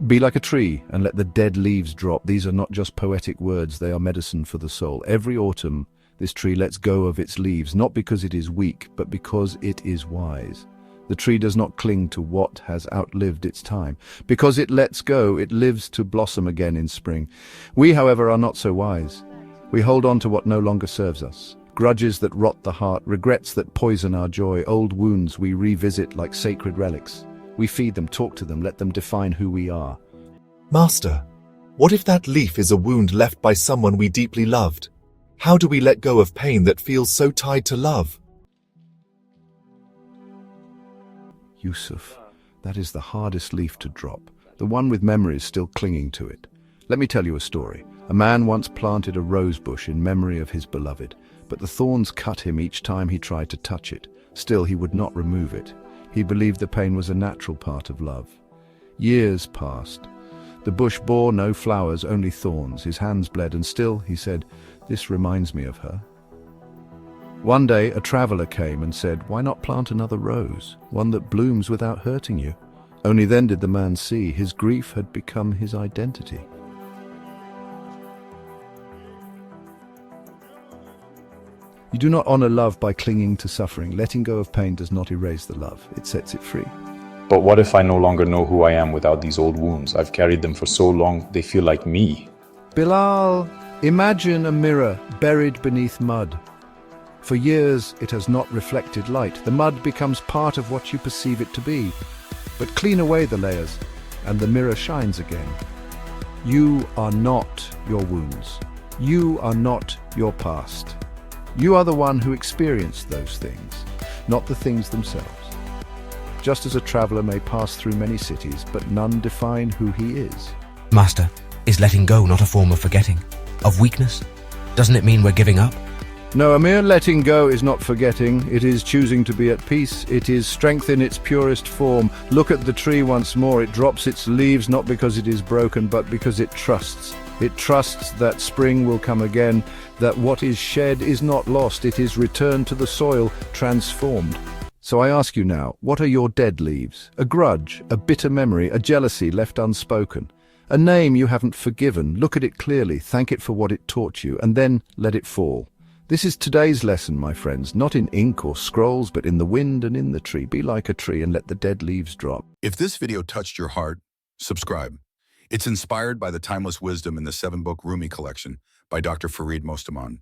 Be like a tree and let the dead leaves drop. These are not just poetic words, they are medicine for the soul. Every autumn, this tree lets go of its leaves, not because it is weak, but because it is wise. The tree does not cling to what has outlived its time. Because it lets go, it lives to blossom again in spring. We, however, are not so wise. We hold on to what no longer serves us. Grudges that rot the heart, regrets that poison our joy, old wounds we revisit like sacred relics. We feed them, talk to them, let them define who we are. Master, what if that leaf is a wound left by someone we deeply loved? How do we let go of pain that feels so tied to love? Yusuf, that is the hardest leaf to drop, the one with memories still clinging to it. Let me tell you a story. A man once planted a rose bush in memory of his beloved, but the thorns cut him each time he tried to touch it. Still, he would not remove it. He believed the pain was a natural part of love. Years passed. The bush bore no flowers, only thorns. His hands bled, and still, he said, "This reminds me of her." One day, a traveler came and said, "Why not plant another rose, one that blooms without hurting you?" Only then did the man see his grief had become his identity. You do not honor love by clinging to suffering. Letting go of pain does not erase the love, it sets it free. But what if I no longer know who I am without these old wounds? I've carried them for so long, they feel like me. Bilal, imagine a mirror buried beneath mud. For years, it has not reflected light. The mud becomes part of what you perceive it to be. But clean away the layers, and the mirror shines again. You are not your wounds. You are not your past. You are the one who experienced those things, not the things themselves. Just as a traveler may pass through many cities, but none define who he is. Master, is letting go not a form of forgetting? Of weakness? Doesn't it mean we're giving up? No, a mere letting go is not forgetting. It is choosing to be at peace. It is strength in its purest form. Look at the tree once more. It drops its leaves not because it is broken, but because it trusts. It trusts that spring will come again, that what is shed is not lost. It is returned to the soil, transformed. So I ask you now, what are your dead leaves? A grudge, a bitter memory, a jealousy left unspoken. A name you haven't forgiven. Look at it clearly, thank it for what it taught you, and then let it fall. This is today's lesson, my friends, not in ink or scrolls, but in the wind and in the tree. Be like a tree and let the dead leaves drop. If this video touched your heart, subscribe. It's inspired by the timeless wisdom in the 7-book Rumi collection by Dr. Farid Mostamand.